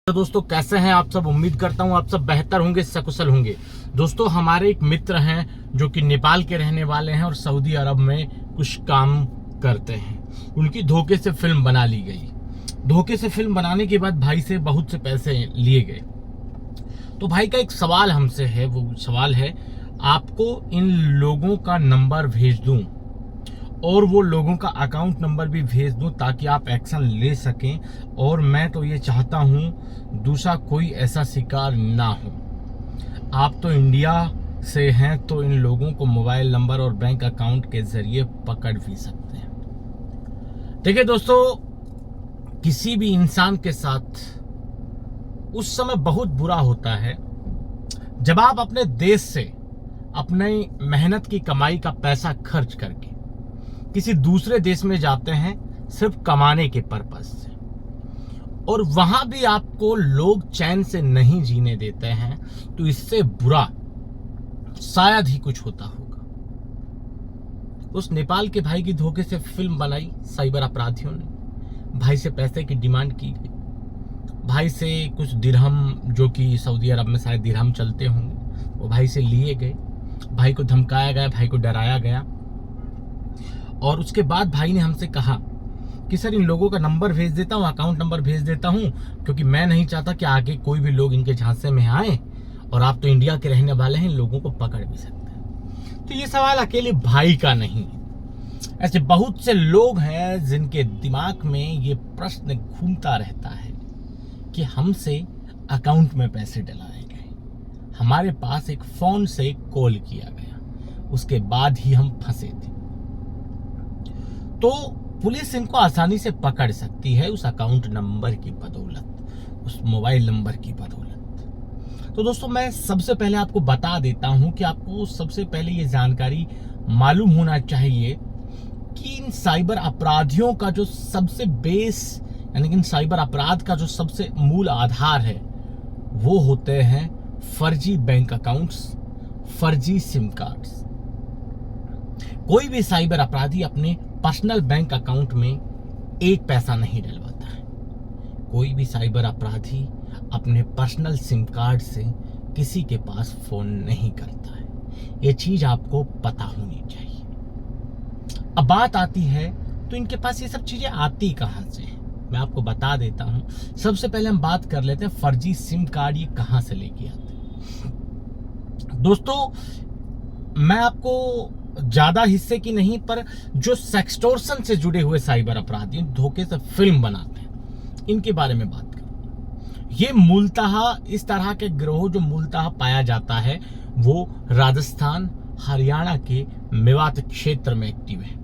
तो दोस्तों कैसे हैं आप सब। उम्मीद करता हूं आप सब बेहतर होंगे, सकुशल होंगे। दोस्तों हमारे एक मित्र हैं जो कि नेपाल के रहने वाले हैं और सऊदी अरब में कुछ काम करते हैं। उनकी धोखे से फिल्म बना ली गई। धोखे से फिल्म बनाने के बाद भाई से बहुत से पैसे लिए गए। तो भाई का एक सवाल हमसे है, वो सवाल है आपको इन लोगों का नंबर भेज दूं और वो लोगों का अकाउंट नंबर भी भेज दूं ताकि आप एक्शन ले सकें, और मैं तो ये चाहता हूं दूसरा कोई ऐसा शिकार ना हो। आप तो इंडिया से हैं तो इन लोगों को मोबाइल नंबर और बैंक अकाउंट के जरिए पकड़ भी सकते हैं। ठीक है दोस्तों, किसी भी इंसान के साथ उस समय बहुत बुरा होता है जब आप अपने देश से अपने मेहनत की कमाई का पैसा खर्च करके किसी दूसरे देश में जाते हैं सिर्फ कमाने के पर्पज से, और वहां भी आपको लोग चैन से नहीं जीने देते हैं। तो इससे बुरा शायद ही कुछ होता होगा। उस नेपाल के भाई की धोखे से फिल्म बनाई साइबर अपराधियों ने। भाई से पैसे की डिमांड की गई। भाई से कुछ दिरहम, जो कि सऊदी अरब में शायद दिरहम चलते होंगे, वो भाई से लिए गए। भाई को धमकाया गया, भाई को डराया गया, और उसके बाद भाई ने हमसे कहा कि सर इन लोगों का नंबर भेज देता हूँ, अकाउंट नंबर भेज देता हूँ, क्योंकि मैं नहीं चाहता कि आगे कोई भी लोग इनके झांसे में आए, और आप तो इंडिया के रहने वाले हैं, इन लोगों को पकड़ भी सकते हैं। तो ये सवाल अकेले भाई का नहीं है। ऐसे बहुत से लोग हैं जिनके दिमाग में ये प्रश्न घूमता रहता है कि हमसे अकाउंट में पैसे डलाए गए, हमारे पास एक फोन से कॉल किया गया, उसके बाद ही हम फंसे थे। तो पुलिस इनको आसानी से पकड़ सकती है उस अकाउंट नंबर की बदौलत, उस मोबाइल नंबर की बदौलत। तो दोस्तों मैं सबसे पहले आपको बता देता हूं कि आपको सबसे पहले ये जानकारी मालूम होना चाहिए कि इन साइबर अपराधियों का जो सबसे बेस, यानी कि इन साइबर अपराध का जो सबसे मूल आधार है, वो होते हैं फर्जी बैंक अकाउंट्स, फर्जी सिम कार्ड्स। कोई भी साइबर अपराधी अपने पर्सनल बैंक अकाउंट में एक पैसा नहीं डलवाता है। कोई भी साइबर अपराधी अपने पर्सनल सिम कार्ड से किसी के पास फोन नहीं करता है। ये चीज आपको पता होनी चाहिए। अब बात आती है तो इनके पास ये सब चीजें आती कहां से हैं, मैं आपको बता देता हूं। सबसे पहले हम बात कर लेते हैं फर्जी सिम कार्ड ये कहां से लेके आते हैं। दोस्तों मैं आपको ज्यादा हिस्से की नहीं, पर जो सेक्सटोर्शन से जुड़े हुए साइबर अपराधी धोखे से फिल्म बनाते हैं, इनके बारे में बात करें। ये मूलतः इस तरह के गिरोह जो मूलतः पाया जाता है वो राजस्थान, हरियाणा के मेवात क्षेत्र में एक्टिव है।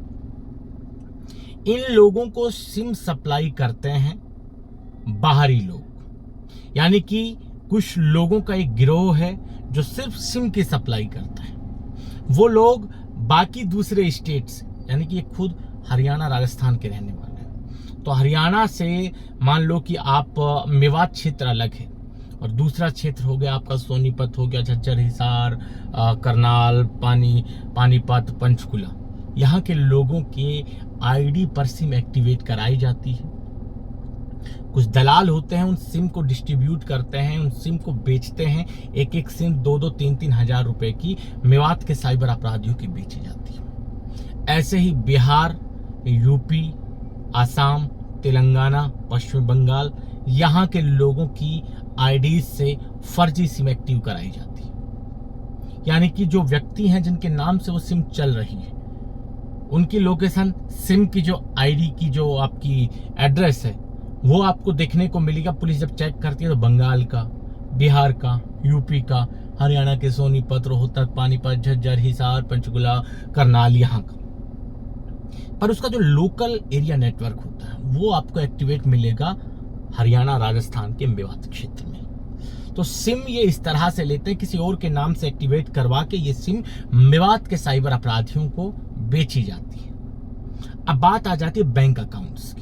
इन लोगों को सिम सप्लाई करते हैं बाहरी लोग, यानी कि कुछ लोगों का एक गिरोह है जो सिर्फ सिम की सप्लाई करता है। वो लोग बाकी दूसरे स्टेट से, यानी कि ये खुद हरियाणा राजस्थान के रहने वाले हैं। तो हरियाणा से मान लो कि आप मेवात क्षेत्र अलग है, और दूसरा क्षेत्र हो गया आपका सोनीपत, हो गया झज्जर, हिसार, करनाल, पानीपत, पंचकुला। यहाँ के लोगों के आईडी पर सिम एक्टिवेट कराई जाती है। कुछ दलाल होते हैं, उन सिम को डिस्ट्रीब्यूट करते हैं, उन सिम को बेचते हैं। एक एक सिम 2-2, 3-3 हजार रुपए की मेवात के साइबर अपराधियों की बेची जाती है। ऐसे ही बिहार, यूपी, आसाम, तेलंगाना, पश्चिम बंगाल, यहाँ के लोगों की आईडी से फर्जी सिम एक्टिव कराई जाती है। यानी कि जो व्यक्ति हैं जिनके नाम से वो सिम चल रही है, उनकी लोकेशन, सिम की जो आईडी की जो आपकी एड्रेस है, वो आपको देखने को मिलेगा। पुलिस जब चेक करती है तो बंगाल का, बिहार का, यूपी का, हरियाणा के सोनीपत, रोहतक, पानीपत, झज्जर, हिसार, पंचकुला, करनाल, यहाँ का। पर उसका जो लोकल एरिया नेटवर्क होता है वो आपको एक्टिवेट मिलेगा हरियाणा, राजस्थान के मेवात क्षेत्र में। तो सिम ये इस तरह से लेते हैं, किसी और के नाम से एक्टिवेट करवा के ये सिम मेवात के साइबर अपराधियों को बेची जाती है। अब बात आ जाती है बैंक अकाउंट्स की।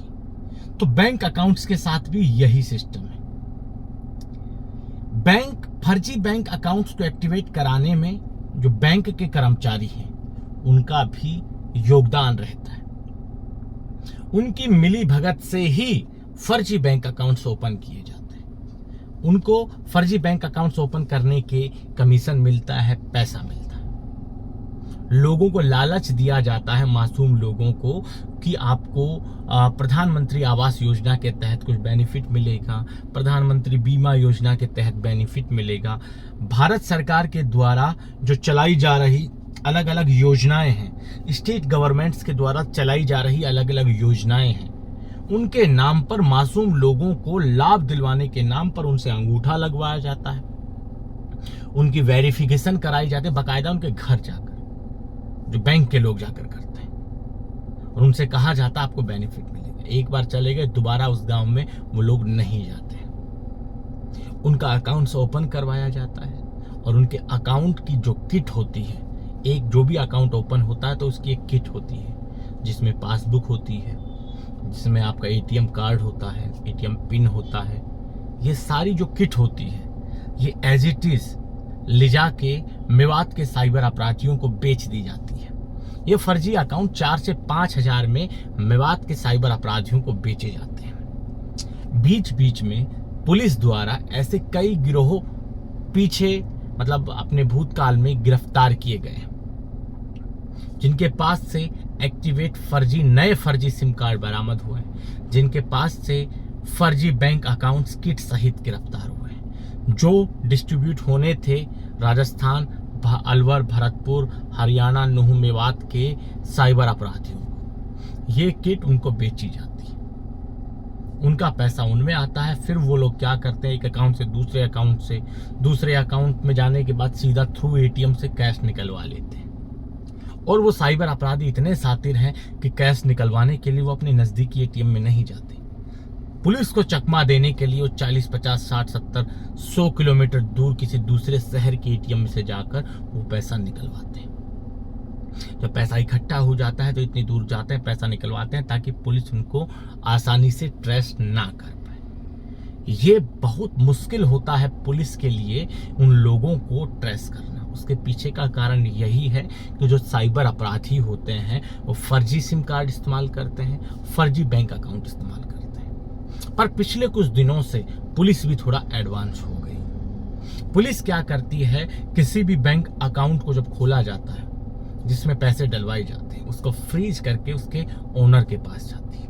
तो बैंक अकाउंट्स के साथ भी यही सिस्टम है। फर्जी बैंक अकाउंट्स को एक्टिवेट कराने में जो बैंक के कर्मचारी हैं उनका भी योगदान रहता है। उनकी मिली भगत से ही फर्जी बैंक अकाउंट्स ओपन किए जाते हैं। उनको फर्जी बैंक अकाउंट्स ओपन करने के कमीशन मिलता है, पैसा मिलता है। लोगों को लालच दिया जाता है, मासूम लोगों को, कि आपको प्रधानमंत्री आवास योजना के तहत कुछ बेनिफिट मिलेगा, प्रधानमंत्री बीमा योजना के तहत बेनिफिट मिलेगा। भारत सरकार के द्वारा जो चलाई जा रही अलग अलग योजनाएं हैं, स्टेट गवर्नमेंट्स के द्वारा चलाई जा रही अलग अलग योजनाएं हैं, उनके नाम पर मासूम लोगों को लाभ दिलवाने के नाम पर उनसे अंगूठा लगवाया जाता है, उनकी वेरिफिकेशन कराई जाती है, बाकायदा उनके घर जाकर, जो बैंक के लोग जाकर करते हैं, और उनसे कहा जाता है आपको बेनिफिट मिलेगा। एक बार चले गए, दोबारा उस गांव में वो लोग नहीं जाते। उनका अकाउंट्स ओपन करवाया जाता है, और उनके अकाउंट की जो किट होती है, एक जो भी अकाउंट ओपन होता है तो उसकी एक किट होती है, जिसमें पासबुक होती है, जिसमें आपका एटीएम कार्ड होता है, एटीएम पिन होता है। ये सारी जो किट होती है, ये एज इट इज ले जाके मेवात के साइबर अपराधियों को बेच दी जाती है। ये फर्जी अकाउंट 4 से 5 हजार में मेवात के साइबर अपराधियों को बेचे जाते हैं। बीच बीच में पुलिस द्वारा ऐसे कई गिरोह पीछे, मतलब अपने भूतकाल में गिरफ्तार किए गए, जिनके पास से एक्टिवेट नए फर्जी सिम कार्ड बरामद हुए, जिनके पास से फर्जी बैंक अकाउंट्स किट सहित गिरफ्तार हुए, जो डिस्ट्रीब्यूट होने थे राजस्थान, अलवर, भरतपुर, हरियाणा, नूह, मेवात के साइबर अपराधियों को। ये किट उनको बेची जाती है, उनका पैसा उनमें आता है। फिर वो लोग क्या करते हैं, एक अकाउंट से दूसरे अकाउंट में जाने के बाद सीधा थ्रू एटीएम से कैश निकलवा लेते हैं। और वो साइबर अपराधी इतने शातिर हैं कि कैश निकलवाने के लिए वो अपने नजदीकी एटीएम में नहीं जाते, पुलिस को चकमा देने के लिए वो 40, 50, 60, 70, 100 किलोमीटर दूर किसी दूसरे शहर के एटीएम से जाकर वो पैसा निकलवाते हैं। जब पैसा इकट्ठा हो जाता है तो इतनी दूर जाते हैं, पैसा निकलवाते हैं, ताकि पुलिस उनको आसानी से ट्रेस ना कर पाए। ये बहुत मुश्किल होता है पुलिस के लिए उन लोगों को ट्रेस करना। उसके पीछे का कारण यही है कि जो साइबर अपराधी होते हैं वो फर्जी सिम कार्ड इस्तेमाल करते हैं, फर्जी बैंक अकाउंट इस्तेमाल करते हैं। पर पिछले कुछ दिनों से पुलिस भी थोड़ा एडवांस हो गई। पुलिस क्या करती है, किसी भी बैंक अकाउंट को जब खोला जाता है जिसमें पैसे डलवाए जाते हैं, उसको फ्रीज करके उसके ओनर के पास जाती है।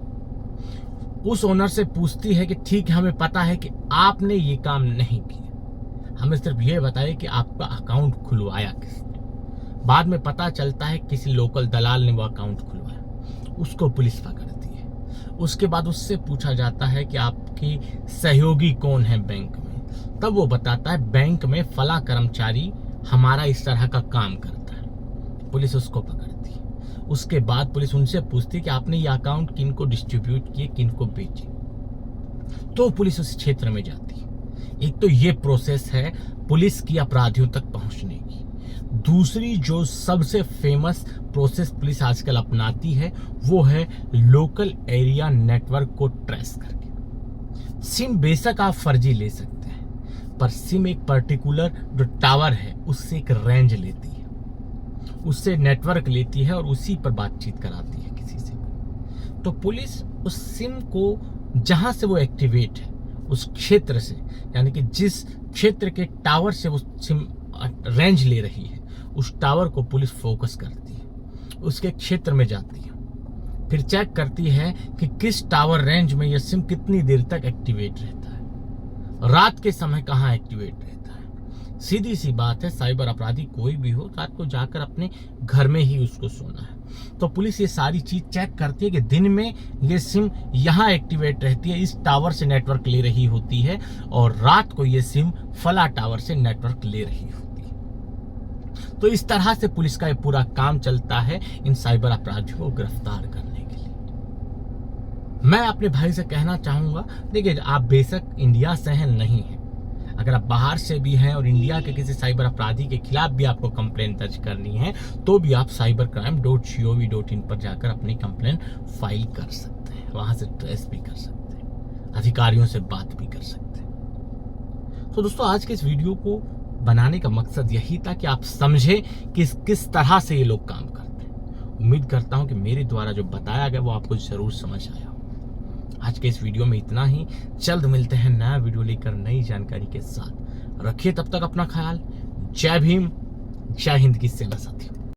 उस ओनर से पूछती है कि ठीक है, हमें पता है कि आपने ये काम नहीं किया, हमें सिर्फ ये बताइए कि आपका अकाउंट खुलवाया किसने। बाद में पता चलता है किसी लोकल दलाल ने वो अकाउंट खुलवाया, उसको पुलिस पकड़ती है। उसके बाद उससे पूछा जाता है कि आपकी सहयोगी कौन है बैंक में, तब वो बताता है बैंक में फला कर्मचारी हमारा इस तरह का काम करता है। पुलिस उसको पकड़ती है। उसके बाद पुलिस उनसे पूछती है कि आपने ये अकाउंट किनको डिस्ट्रीब्यूट किए, किनको बेचे। तो पुलिस उस क्षेत्र में जाती है। एक तो ये प्रोसेस है पुलिस की अपराधियों तक पहुंचने की। दूसरी जो सबसे फेमस प्रोसेस पुलिस आजकल अपनाती है वो है लोकल एरिया नेटवर्क को ट्रेस करके। सिम बेशक आप फर्जी ले सकते हैं, पर सिम एक पर्टिकुलर जो टावर है उससे एक रेंज लेती है, उससे नेटवर्क लेती है और उसी पर बातचीत कराती है किसी से। तो पुलिस उस सिम को जहां से वो एक्टिवेट है उस क्षेत्र से, यानी कि जिस क्षेत्र के टावर से वो सिम रेंज ले रही है, उस टावर को पुलिस फोकस करती है, उसके क्षेत्र में जाती है, फिर चेक करती है कि किस टावर रेंज में यह सिम कितनी देर तक एक्टिवेट रहता है, रात के समय कहाँ एक्टिवेट रहता है। सीधी सी बात है, साइबर अपराधी कोई भी हो, रात को जाकर अपने घर में ही उसको सोना है। तो पुलिस ये सारी चीज चेक करती है कि दिन में ये सिम यहाँ एक्टिवेट रहती है, इस टावर से नेटवर्क ले रही होती है, और रात को ये सिम फला टावर से नेटवर्क ले रही होती है। तो इस तरह से पुलिस का ये पूरा काम चलता है इन साइबर अपराधियों को गिरफ्तार करने के लिए। मैं अपने भाई से कहना चाहूंगा, देखिए आप बेशक इंडिया से हैं नहीं है, अगर आप बाहर से भी हैं और इंडिया के किसी साइबर अपराधी के खिलाफ भी आपको कंप्लेंट दर्ज करनी है, तो भी आप cybercrime.gov.in पर जाकर अपनी कंप्लेंट फाइल कर सकते हैं, वहां से ट्रेस भी कर सकते हैं, अधिकारियों से बात भी कर सकते हैं। तो दोस्तों, आज के इस वीडियो को बनाने का मकसद यही था कि आप समझे कि किस तरह से ये लोग काम करते हैं। उम्मीद करता हूं कि मेरे द्वारा जो बताया गया वो आपको जरूर समझ आया। आज के इस वीडियो में इतना ही। जल्द मिलते हैं नया वीडियो लेकर नई जानकारी के साथ। रखिए तब तक अपना ख्याल। जय भीम, जय हिंद की सेना साथियों।